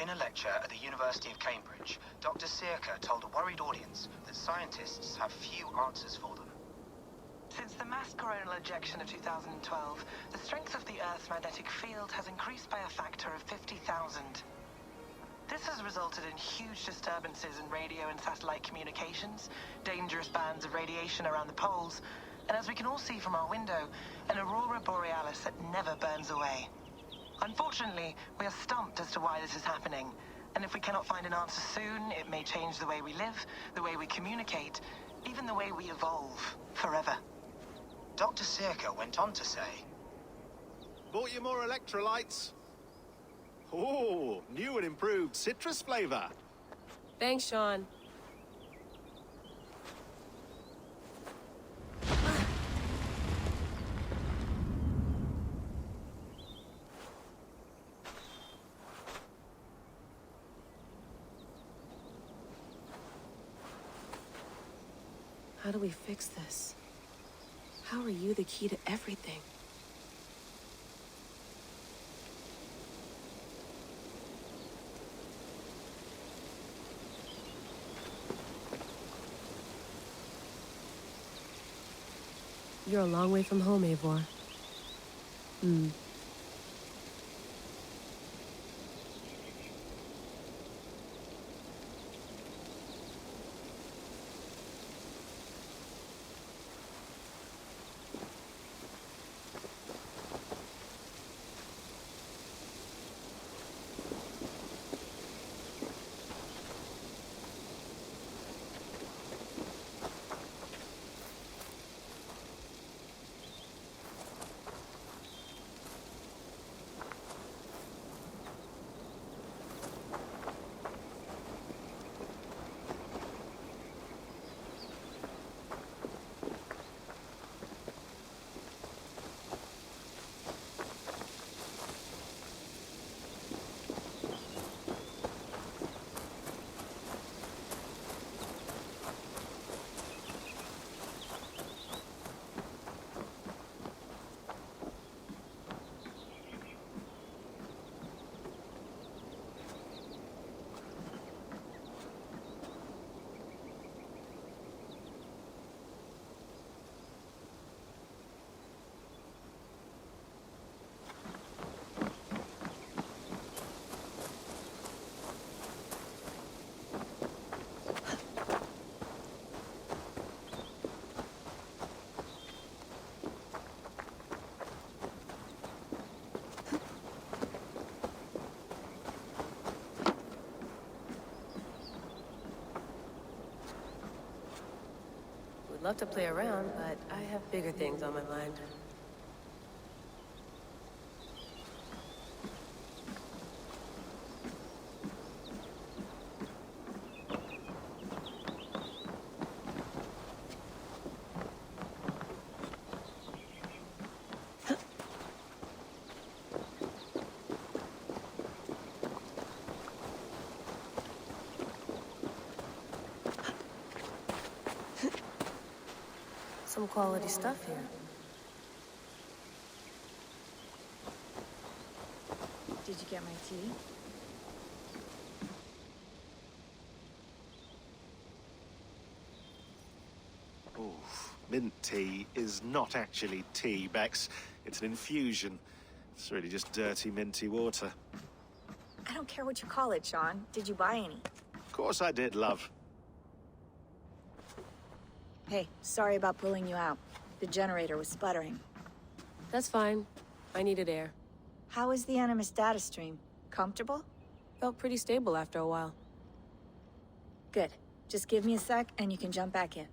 In a lecture at the University of Cambridge, Dr. Sirka told a worried audience that scientists have few answers for them. Since the mass coronal ejection of 2012, the strength of the Earth's magnetic field has increased by a factor of 50,000. This has resulted in huge disturbances in radio and satellite communications, dangerous bands of radiation around the poles, and as we can all see from our window, an aurora borealis that never burns away. Unfortunately, we are stumped as to why this is happening, and if we cannot find an answer soon, it may change the way we live, the way we communicate, even the way we evolve, forever. Dr. Sirka went on to say, "Bought you more electrolytes? Oh, new and improved citrus flavor." Thanks, Sean. How do we fix this? How are you the key to everything? You're a long way from home, Eivor. Would love to play around, but I have bigger things on my mind. Some quality stuff here. Did you get my tea? Oof. Mint tea is not actually tea, Bex. It's an infusion. It's really just dirty, minty water. I don't care what you call it, Sean. Did you buy any? Of course I did, love. Hey, sorry about pulling you out. The generator was sputtering. That's fine. I needed air. How is the Animus data stream? Comfortable? Felt pretty stable after a while. Good. Just give me a sec and you can jump back in.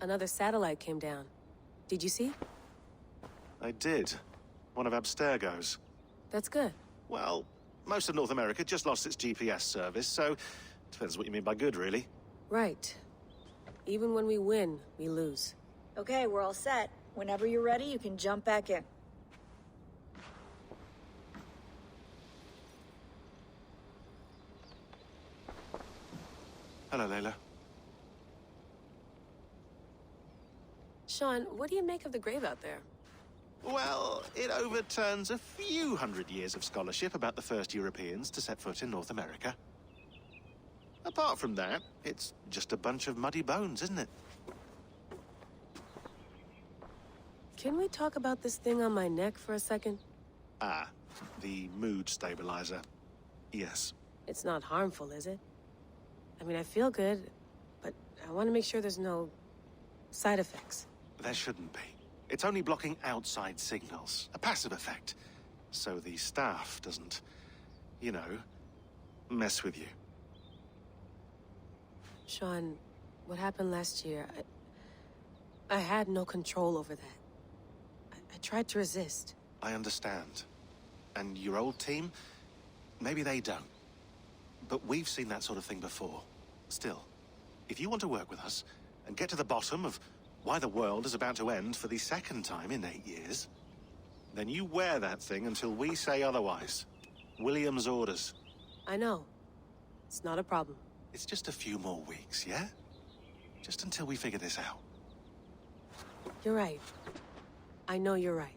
Another satellite came down. Did you see? I did. One of Abstergo's. That's good. Well, most of North America just lost its GPS service, so depends what you mean by good, really. Right. Even when we win, we lose. Okay, we're all set. Whenever you're ready, you can jump back in. Hello, Layla. Sean, what do you make of the grave out there? Well, it overturns a few hundred years of scholarship about the first Europeans to set foot in North America. Apart from that, it's just a bunch of muddy bones, isn't it? Can we talk about this thing on my neck for a second? Ah, the mood stabilizer. Yes. It's not harmful, is it? I mean, I feel good, but I want to make sure there's no side effects. There shouldn't be. It's only blocking outside signals, a passive effect. So the staff doesn't, you know, mess with you. Sean, what happened last year, I had no control over that. I tried to resist. I understand. And your old team, maybe they don't. But we've seen that sort of thing before. Still, if you want to work with us and get to the bottom of why the world is about to end for the second time in 8 years, then you wear that thing until we say otherwise. William's orders. I know. It's not a problem. It's just a few more weeks, yeah? Just until we figure this out. You're right. I know you're right.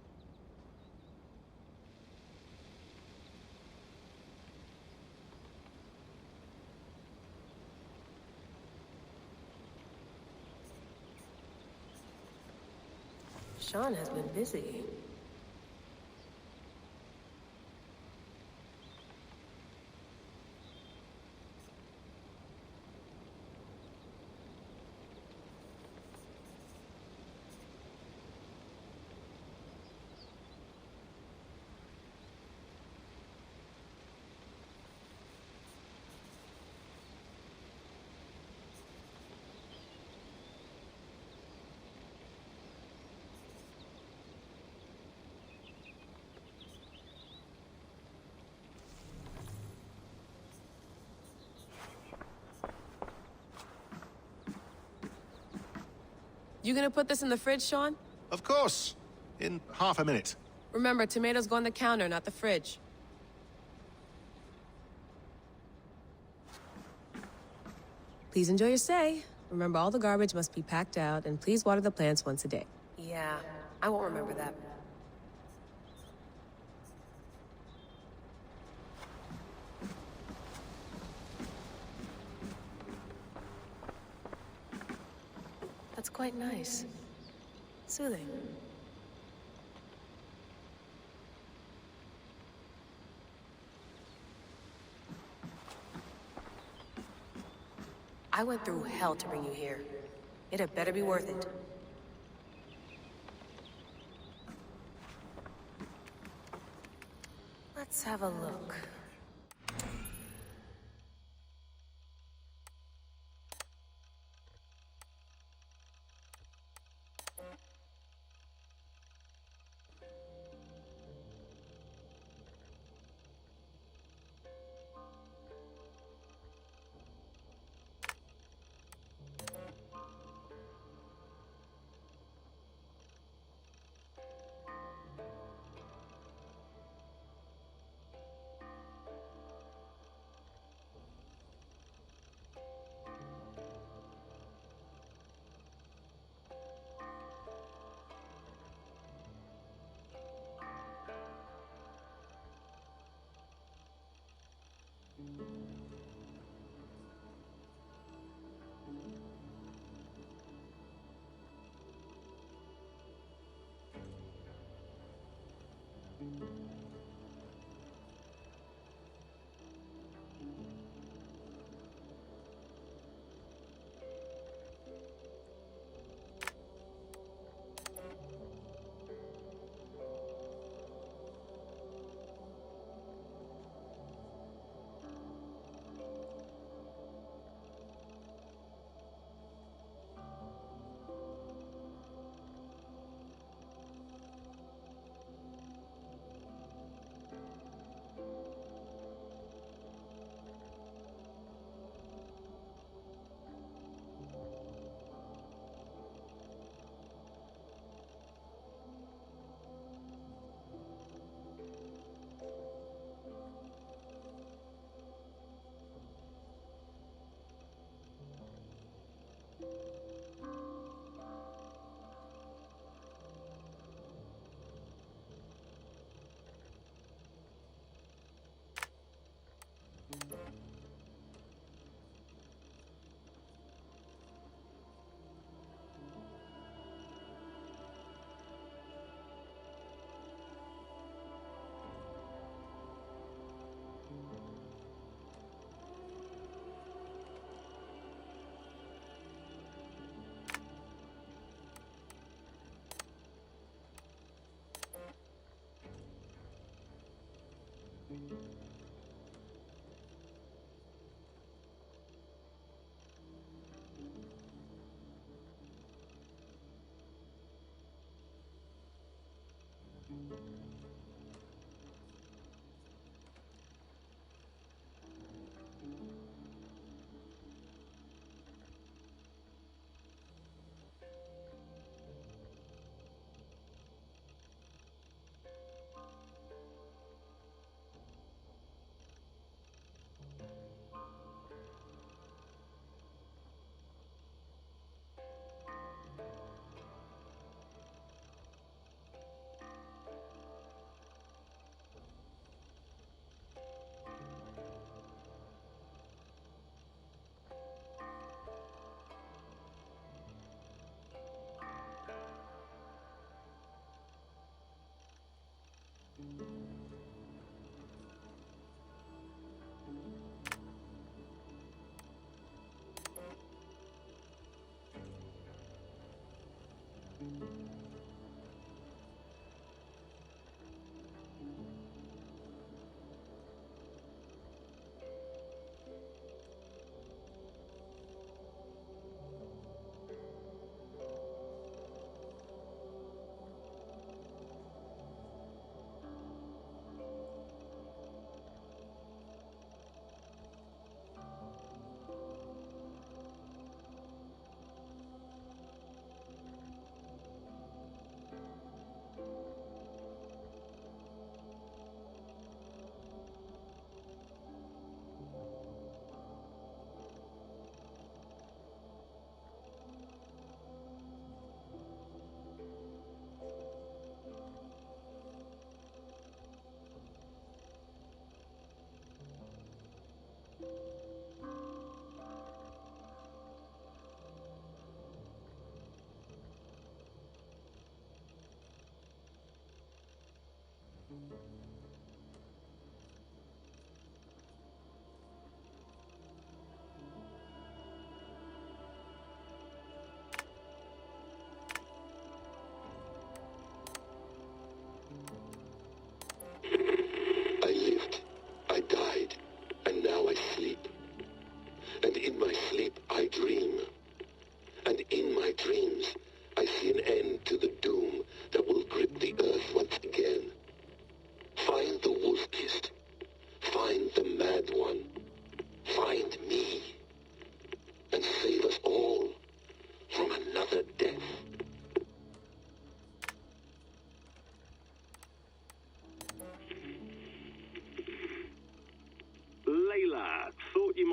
Sean has been busy. You gonna put this in the fridge, Sean? Of course. In half a minute. Remember, tomatoes go on the counter, not the fridge. Please enjoy your stay. Remember, all the garbage must be packed out, and please water the plants once a day. Yeah, I won't remember that. That's quite nice. Soothing. I went through hell to bring you here. It had better be worth it. Let's have a look.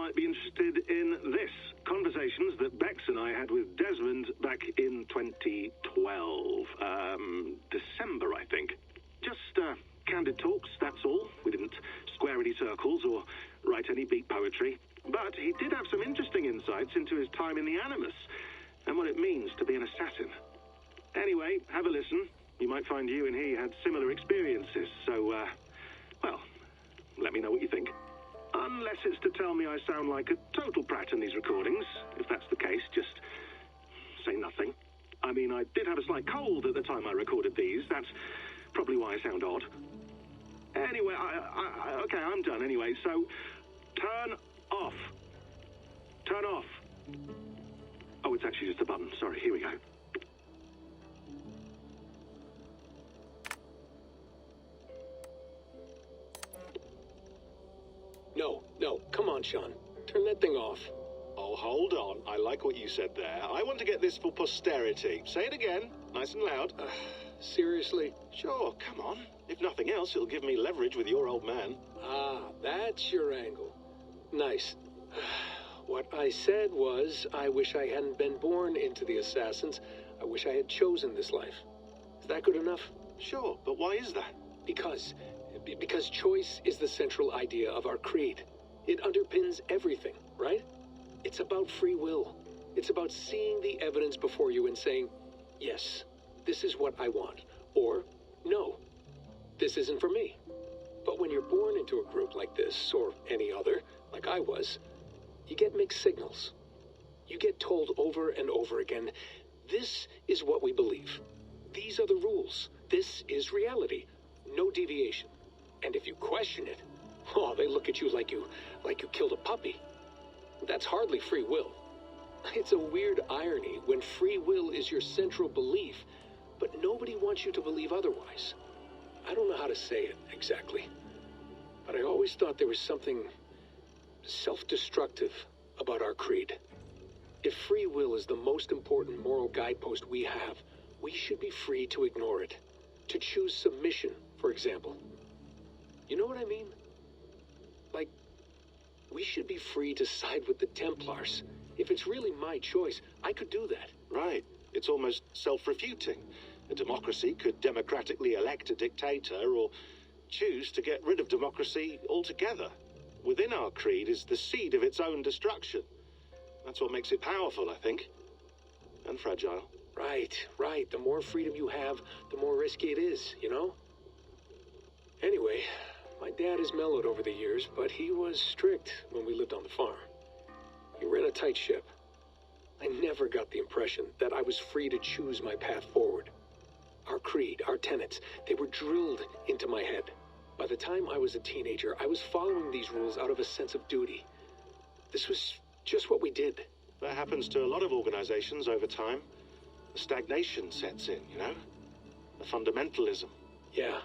might be interested in this. Conversations that Bex and I had with Desmond back in 2012. December, I think. Just, candid talks, that's all. We didn't square any circles or write any beat poetry. But he did have some interesting insights into his time in the Animus and what it means to be an assassin. Anyway, have a listen. You might find you and he had similar experiences, so, well, let me know what you think. Unless it's to tell me I sound like a total prat in these recordings. If that's the case, just say nothing. I mean, I did have a slight cold at the time I recorded these. That's probably why I sound odd. Anyway, okay, I'm done anyway, so turn off. Turn off. Oh, it's actually just a button. Sorry, here we go. No, come on, Sean. Turn that thing off. Oh, hold on. I like what you said there. I want to get this for posterity. Say it again, nice and loud. Seriously? Sure, come on. If nothing else, it'll give me leverage with your old man. Ah, that's your angle. Nice. What I said was, I wish I hadn't been born into the Assassins. I wish I had chosen this life. Is that good enough? Sure, but why is that? Because choice is the central idea of our creed. It underpins everything, right? It's about free will. It's about seeing the evidence before you and saying, yes, this is what I want. Or, no, this isn't for me. But when you're born into a group like this, or any other, like I was, you get mixed signals. You get told over and over again, this is what we believe. These are the rules. This is reality. No deviation. And if you question it, oh, they look at you like you killed a puppy. That's hardly free will. It's a weird irony when free will is your central belief, but nobody wants you to believe otherwise. I don't know how to say it exactly, but I always thought there was something self-destructive about our creed. If free will is the most important moral guidepost we have, we should be free to ignore it. To choose submission, for example. You know what I mean? Like, we should be free to side with the Templars. If it's really my choice, I could do that. Right. It's almost self-refuting. A democracy could democratically elect a dictator or choose to get rid of democracy altogether. Within our creed is the seed of its own destruction. That's what makes it powerful, I think. And fragile. Right. The more freedom you have, the more risky it is, you know? Anyway, my dad has mellowed over the years, but he was strict when we lived on the farm. He ran a tight ship. I never got the impression that I was free to choose my path forward. Our creed, our tenets, they were drilled into my head. By the time I was a teenager, I was following these rules out of a sense of duty. This was just what we did. That happens to a lot of organizations over time. The stagnation sets in, you know? The fundamentalism. Yeah.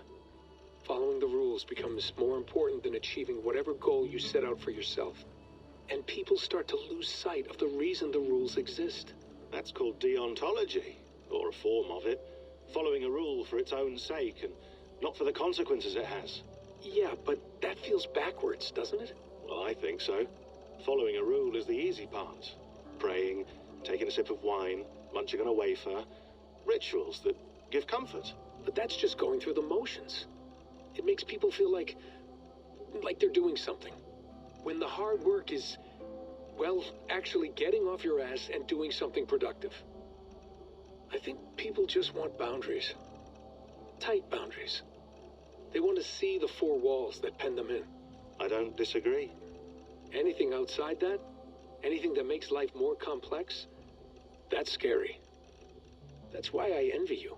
Following the rules becomes more important than achieving whatever goal you set out for yourself. And people start to lose sight of the reason the rules exist. That's called deontology, or a form of it. Following a rule for its own sake, and not for the consequences it has. Yeah, but that feels backwards, doesn't it? Well, I think so. Following a rule is the easy part. Praying, taking a sip of wine, munching on a wafer. Rituals that give comfort. But that's just going through the motions. It makes people feel like they're doing something. When the hard work is, well, actually getting off your ass and doing something productive. I think people just want boundaries. Tight boundaries. They want to see the four walls that pen them in. I don't disagree. Anything outside that, anything that makes life more complex, that's scary. That's why I envy you.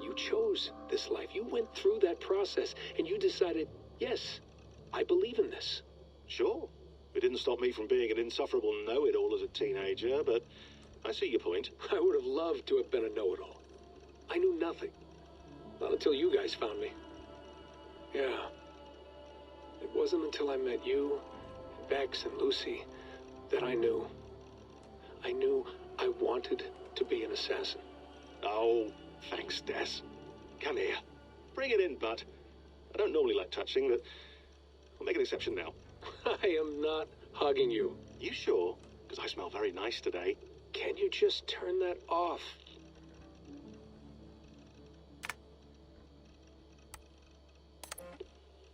You chose this life. You went through that process, and you decided, yes, I believe in this. Sure. It didn't stop me from being an insufferable know-it-all as a teenager, but I see your point. I would have loved to have been a know-it-all. I knew nothing. Not until you guys found me. Yeah. It wasn't until I met you, and Bex and Lucy, that I knew. I knew I wanted to be an assassin. Oh, thanks, Des. Come here. Bring it in, bud. I don't normally like touching, but I'll make an exception now. I am not hugging you. You sure? Because I smell very nice today. Can you just turn that off?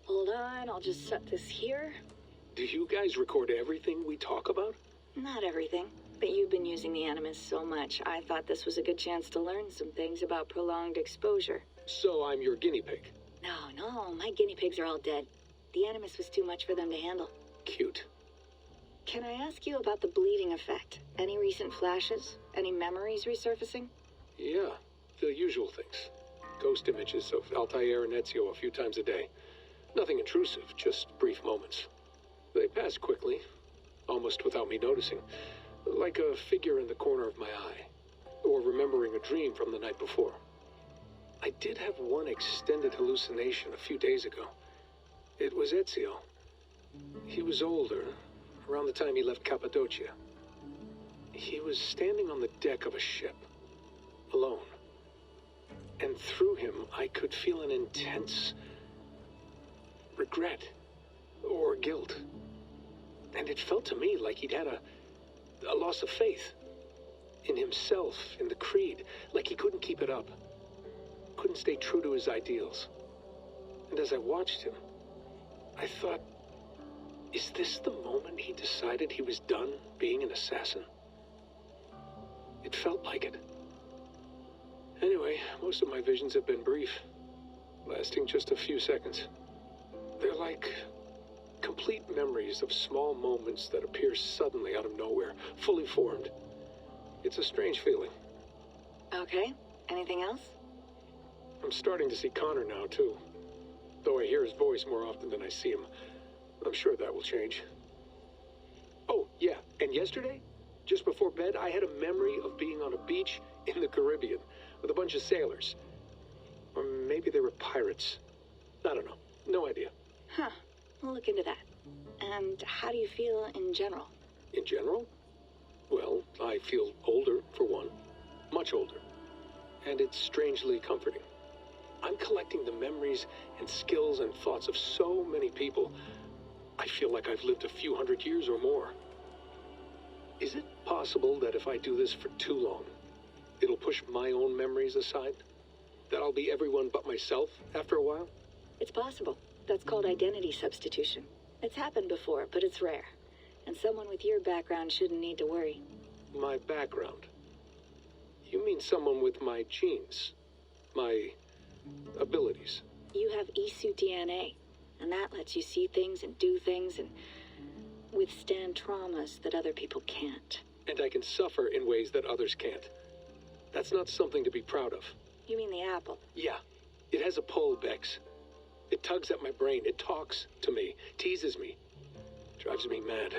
Hold on, I'll just set this here. Do you guys record everything we talk about? Not everything, but you've been using the Animus so much, I thought this was a good chance to learn some things about prolonged exposure. So I'm your guinea pig. No, my guinea pigs are all dead. The Animus was too much for them to handle. Cute. Can I ask you about the bleeding effect? Any recent flashes? Any memories resurfacing? Yeah, the usual things. Ghost images of Altair and Ezio a few times a day. Nothing intrusive, just brief moments. They pass quickly, almost without me noticing. Like a figure in the corner of my eye. Or remembering a dream from the night before. I did have one extended hallucination a few days ago. It was Ezio. He was older, around the time he left Cappadocia. He was standing on the deck of a ship, alone. And through him, I could feel an intense regret or guilt. And it felt to me like he'd had a loss of faith in himself, in the Creed, like he couldn't keep it up, couldn't stay true to his ideals. And as I watched him, I thought, is this the moment he decided he was done being an assassin? It felt like it. Anyway, most of my visions have been brief, lasting just a few seconds. They're like complete memories of small moments that appear suddenly out of nowhere, fully formed. It's a strange feeling. Okay, anything else? I'm starting to see Connor now, too. Though I hear his voice more often than I see him. I'm sure that will change. Oh, yeah, and yesterday, just before bed, I had a memory of being on a beach in the Caribbean with a bunch of sailors. Or maybe they were pirates. I don't know. No idea. Huh, we'll look into that. And how do you feel in general? In general? Well, I feel older, for one. Much older. And it's strangely comforting. I'm collecting the memories and skills and thoughts of so many people. I feel like I've lived a few hundred years or more. Is it possible that if I do this for too long, it'll push my own memories aside? That I'll be everyone but myself after a while? It's possible. That's called identity substitution. It's happened before, but it's rare. And someone with your background shouldn't need to worry. My background? You mean someone with my genes? My abilities? You have Isu DNA, and that lets you see things and do things and withstand traumas that other people can't. And I can suffer in ways that others can't. That's not something to be proud of. You mean the apple? Yeah. It has a pull, Bex. It tugs at my brain. It talks to me. Teases me. Drives me mad.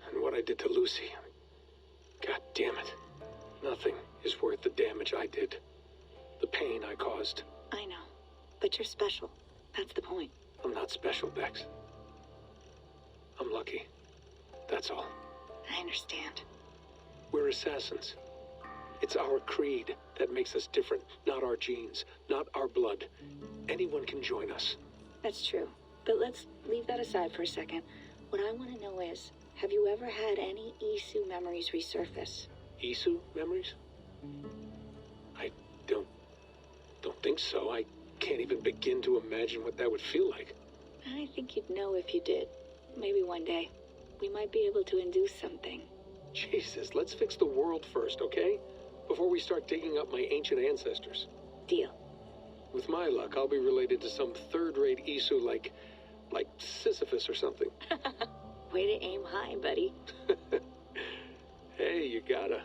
And what I did to Lucy... God damn it. Nothing is worth the damage I did. The pain I caused. I know. But you're special. That's the point. I'm not special, Bex. I'm lucky. That's all. I understand. We're assassins. It's our creed that makes us different, not our genes, not our blood. Anyone can join us. That's true. But let's leave that aside for a second. What I want to know is, have you ever had any Isu memories resurface? Isu memories? I don't think so. I can't even begin to imagine what that would feel like. I think you'd know if you did. Maybe one day. We might be able to induce something. Jesus, let's fix the world first, okay? Before we start digging up my ancient ancestors. Deal. With my luck, I'll be related to some third-rate Isu like Sisyphus or something. Way to aim high, buddy. Hey, you gotta.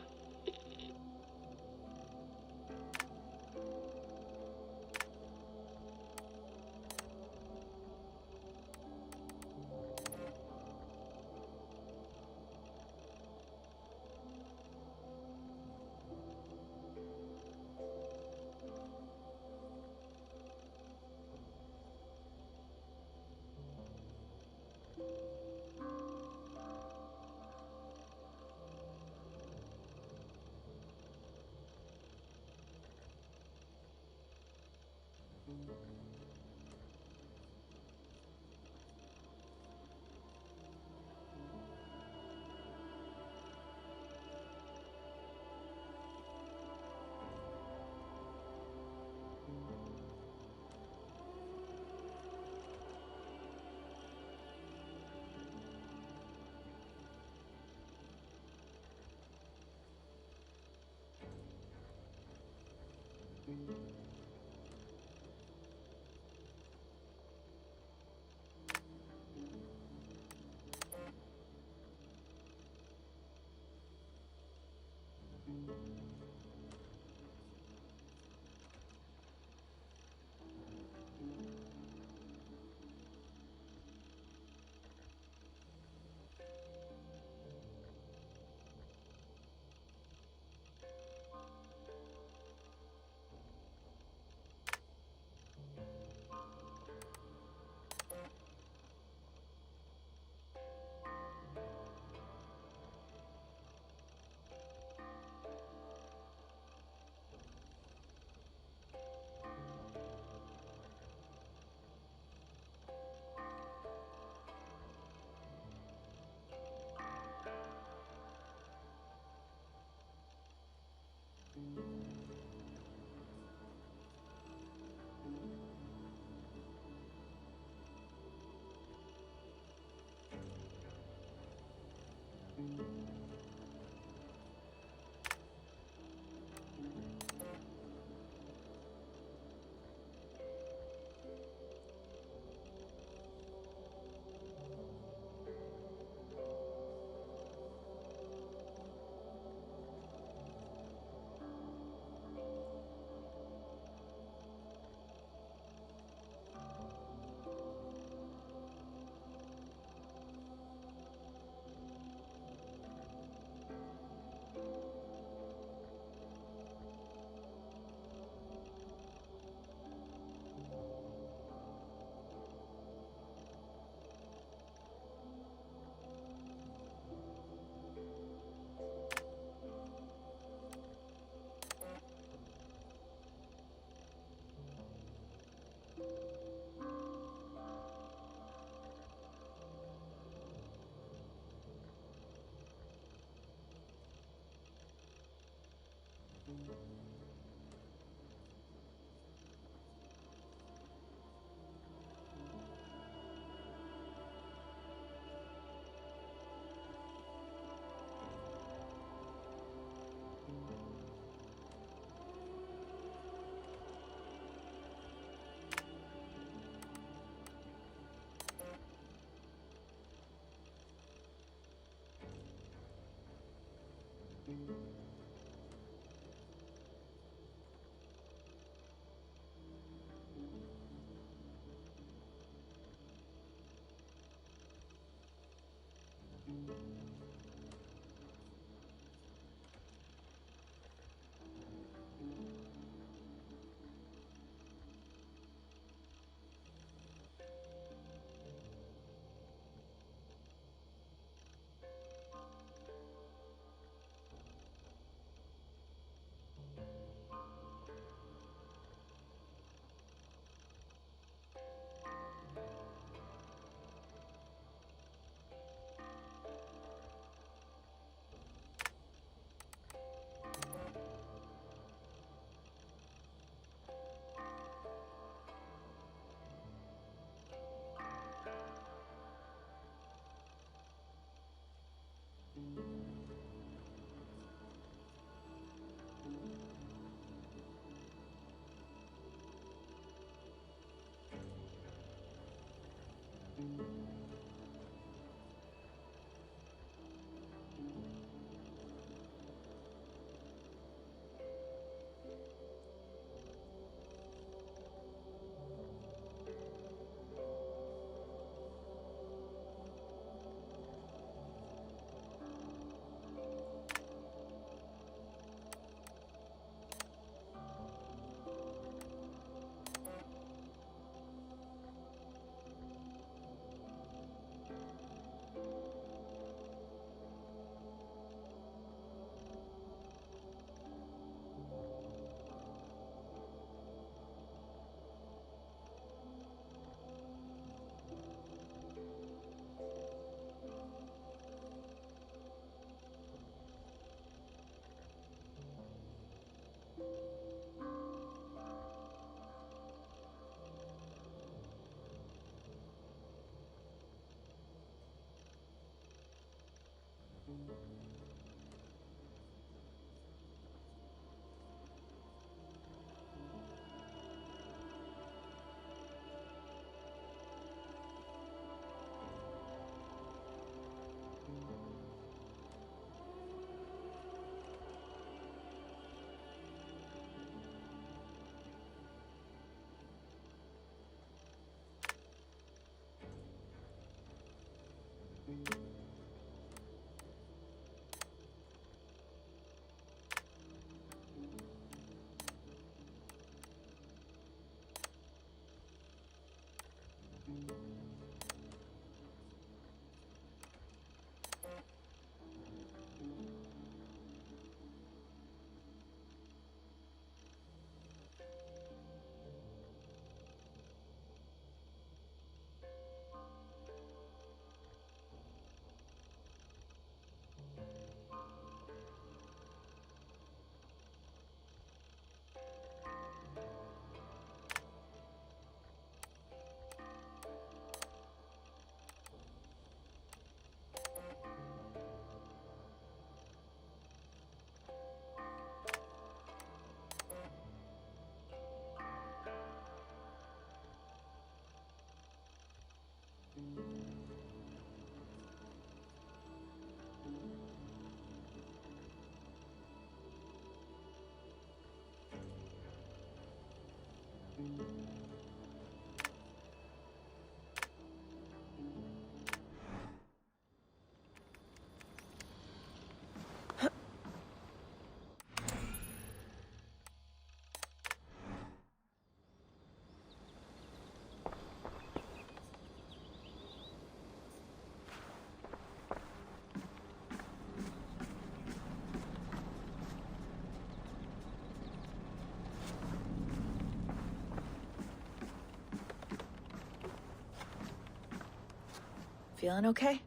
Feeling okay?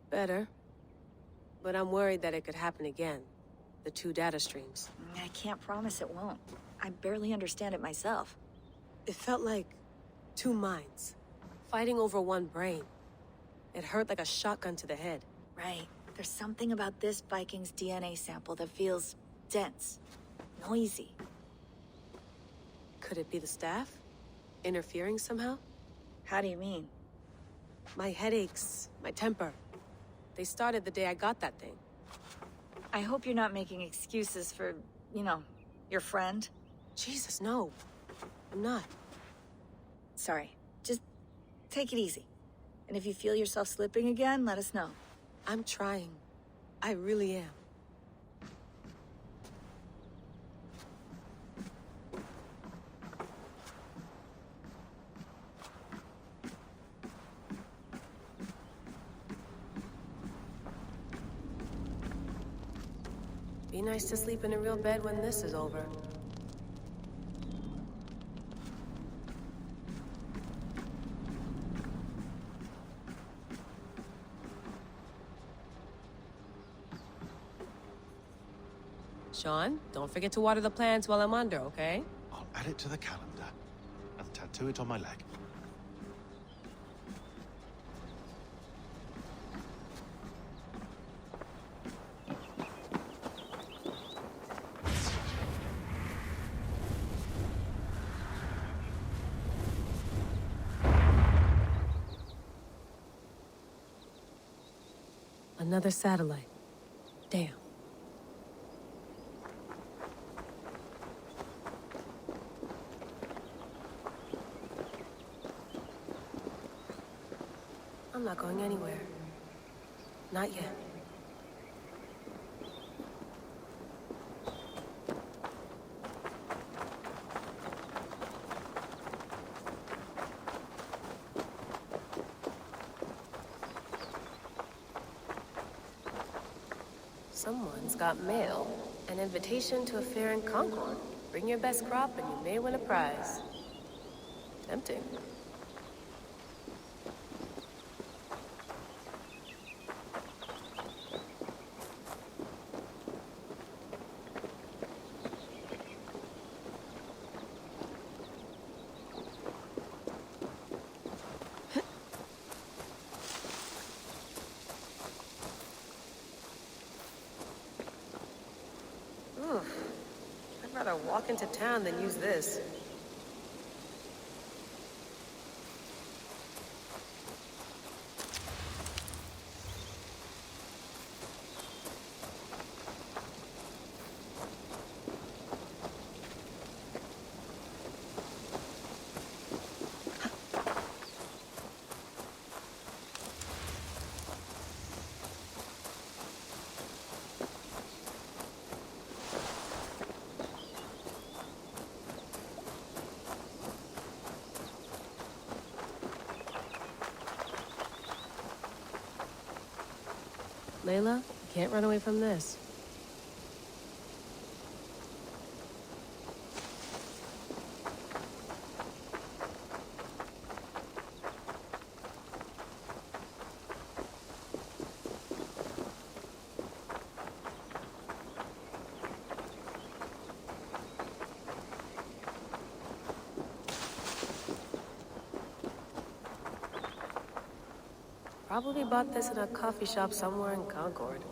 Better. But I'm worried that it could happen again. The two data streams. I can't promise it won't. I barely understand it myself. It felt like two minds, fighting over one brain. It hurt like a shotgun to the head. Right. There's something about this Viking's DNA sample that feels dense, noisy. Could it be the staff? Interfering somehow? How do you mean? My headaches, my temper. They started the day I got that thing. I hope you're not making excuses for, you know, your friend. Jesus, no. I'm not. Sorry. Just take it easy. And if you feel yourself slipping again, let us know. I'm trying. I really am. Be nice to sleep in a real bed when this is over. Sean, don't forget to water the plants while I'm under, okay? I'll add it to the calendar and tattoo it on my leg. Another satellite. Damn. I'm not going anywhere. Not yet. Someone's got mail. An invitation to a fair in Concord. Bring your best crop and you may win a prize. Tempting. I'd rather walk into town than use this. Layla, you can't run away from this. Probably bought this in a coffee shop somewhere in Concord.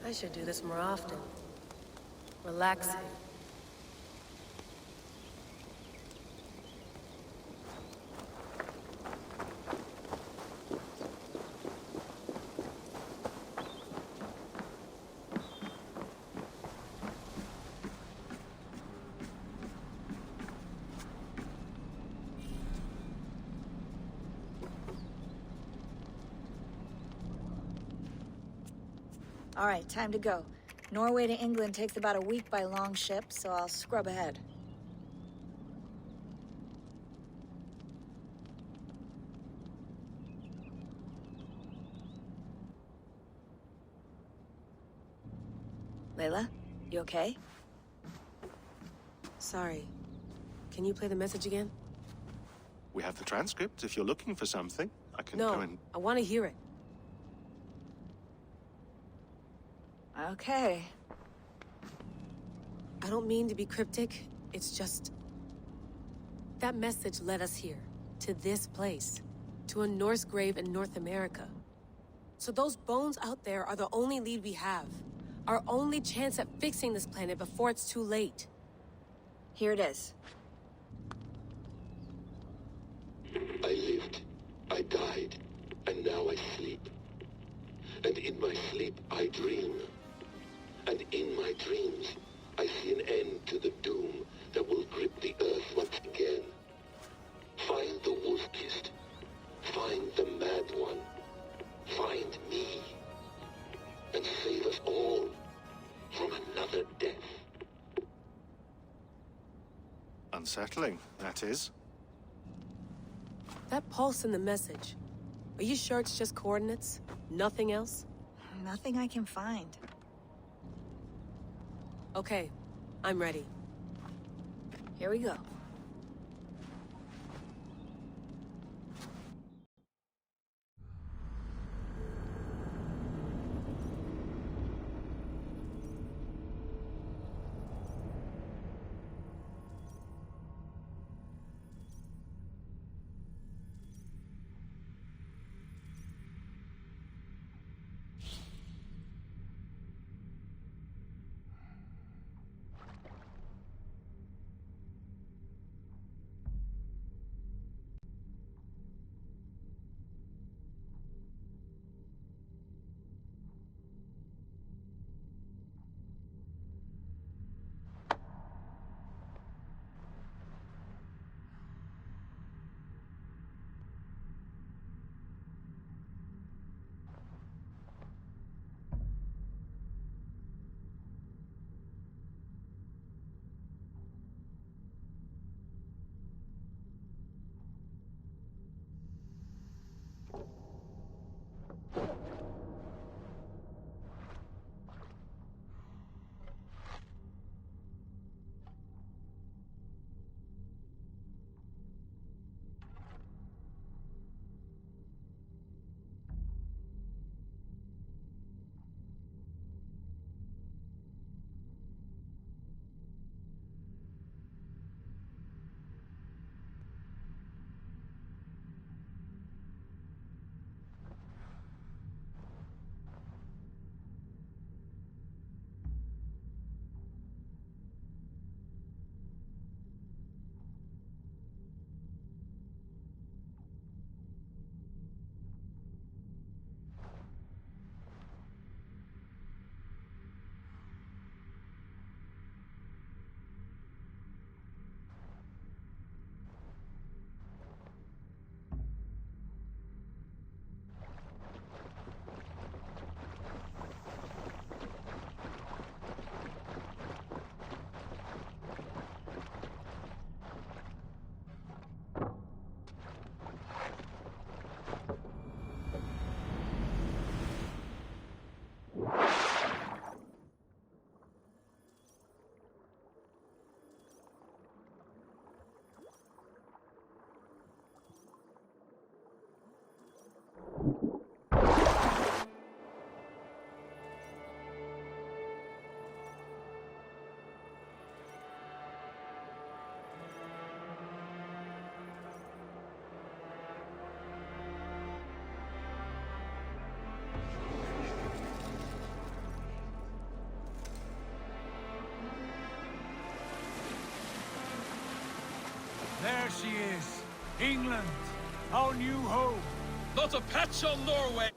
I should do this more often. Relaxing. All right, time to go. Norway to England takes about a week by long ship, so I'll scrub ahead. Layla, you okay? Sorry. Can you play the message again? We have the transcript. If you're looking for something, I can go No, and... I want to hear it. Okay. I don't mean to be cryptic. It's just... that message led us here. To this place. To a Norse grave in North America. So those bones out there are the only lead we have. Our only chance at fixing this planet before it's too late. Here it is. I lived, I died, and now I sleep. And in my sleep I dream. And in my dreams I see an end to the doom that will grip the earth once again. Find the wolf-kissed. Find the mad one. Find me. And save us all from another death. Unsettling, that is. That pulse in the message. Are you sure it's just coordinates? Nothing else? Nothing I can find. Okay, I'm ready. Here we go. There she is. England, our new home. Not a patch on Norway!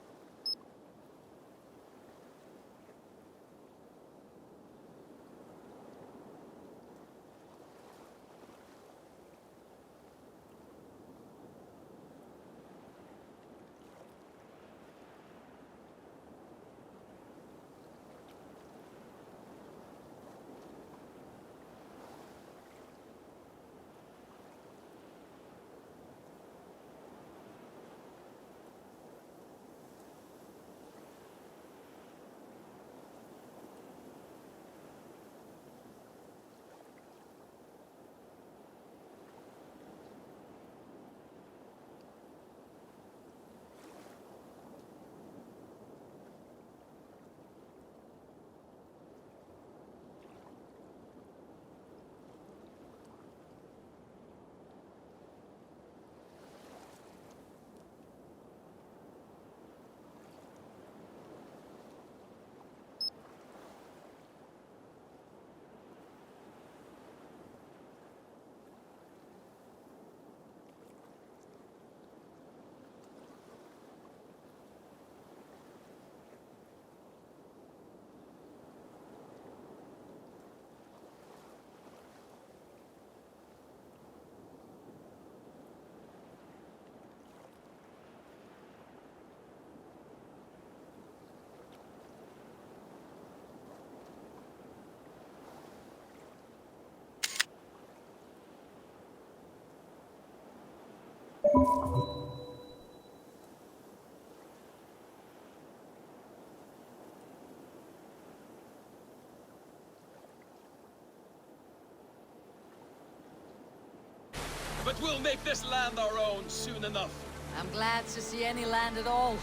But we'll make this land our own soon enough. I'm glad to see any land at all.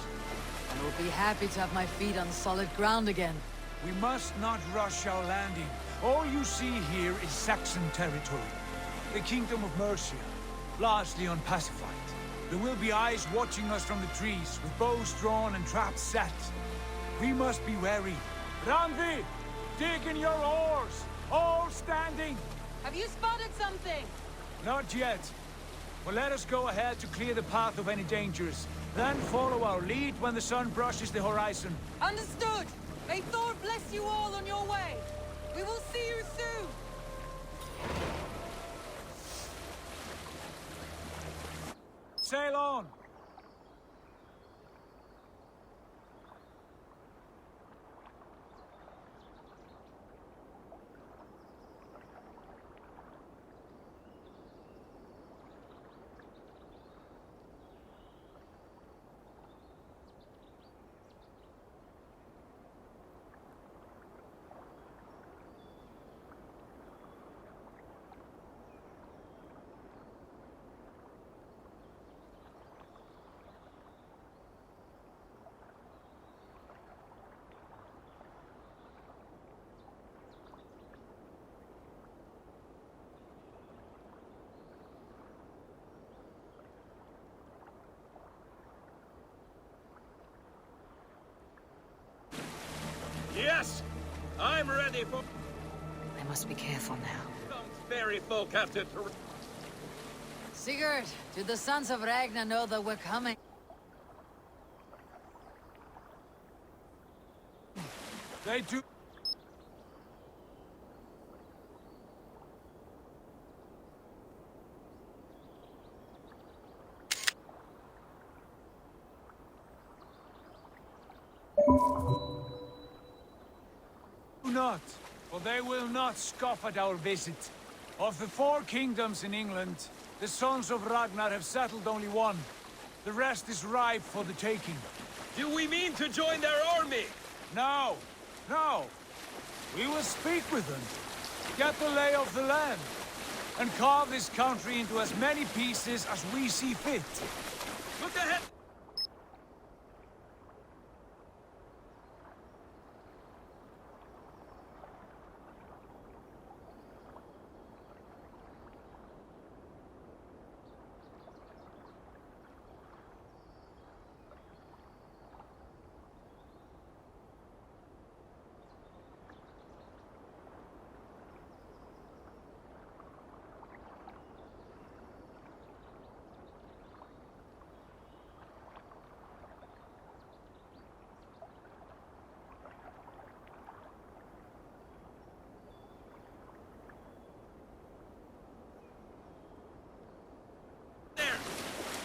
I will be happy to have my feet on solid ground again. We must not rush our landing. All you see here is Saxon territory. The Kingdom of Mercia, largely unpacified. There will be eyes watching us from the trees, with bows drawn and traps set. We must be wary. Randvi, dig in your oars! All standing! Have you spotted something? Not yet. Well, let us go ahead to clear the path of any dangers. Then follow our lead when the sun brushes the horizon. Understood! May Thor bless you all on your way! We will see you soon! Sail on! Yes! I'm ready for... I must be careful now. Some fairy folk have to... Sigurd, do the sons of Ragnar know that we're coming? They do... not, for they will not scoff at our visit. Of the 4 kingdoms in England, the sons of Ragnar have settled only one. The rest is ripe for the taking. Do we mean to join their army? No, no. We will speak with them, get the lay of the land, and carve this country into as many pieces as we see fit. Look ahead!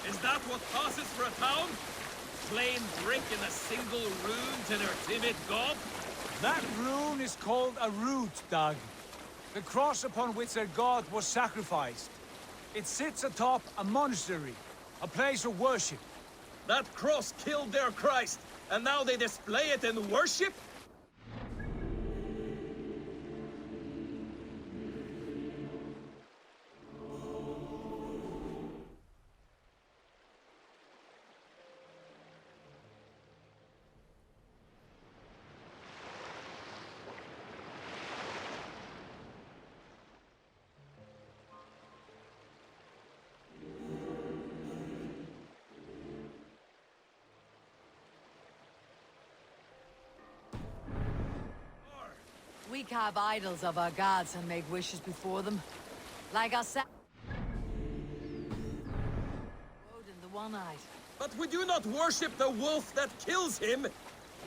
Is that what passes for a town? Plain brick in a single rune to their timid god? That rune is called a root, Doug. The cross upon which their god was sacrificed. It sits atop a monastery, a place of worship. That cross killed their Christ, and now they display it in worship? We carve idols of our gods and make wishes before them. Like our Odin the One-Eyed. But we do not worship the wolf that kills him!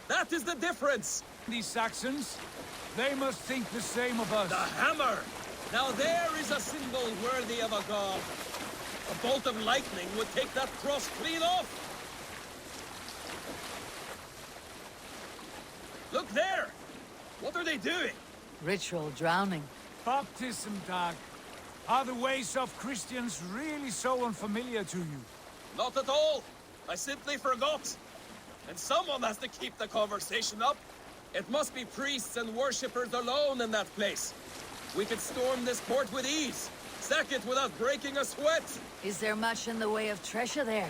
That is the difference! These Saxons, they must think the same of us. The hammer! Now there is a symbol worthy of a god. A bolt of lightning would take that cross clean off! Look there! What are they doing? Ritual drowning. Baptism, Doug. Are the ways of Christians really so unfamiliar to you? Not at all. I simply forgot. And someone has to keep the conversation up. It must be priests and worshippers alone in that place. We could storm this port with ease. Sack it without breaking a sweat. Is there much in the way of treasure there?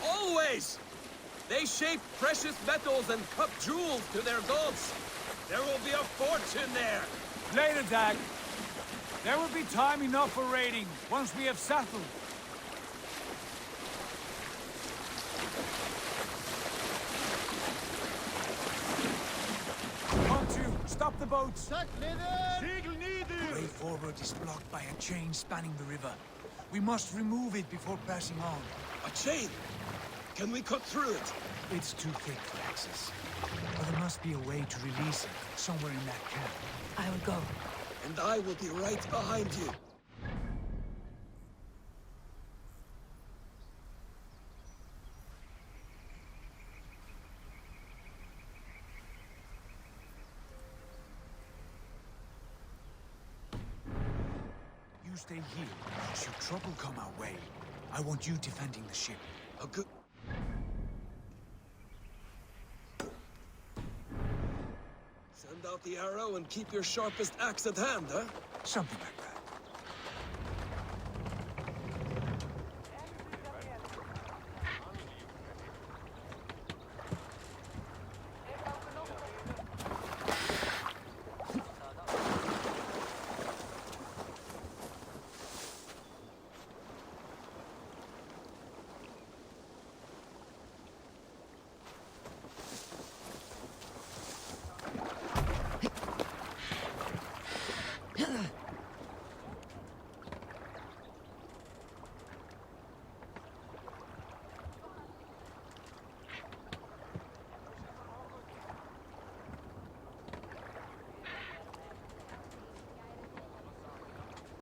Always! They shape precious metals and cut jewels to their gods. There will be a fortune there. Later, Dag. There will be time enough for raiding once we have settled. Come to, stop the boats. The way forward is blocked by a chain spanning the river. We must remove it before passing on. A chain? Can we cut through it? It's too thick for access. But there must be a way to release it, somewhere in that camp. I will go. And I will be right behind you. You stay here. Should trouble come our way, I want you defending the ship. A good... Send out the arrow and keep your sharpest axe at hand, huh? Something like that.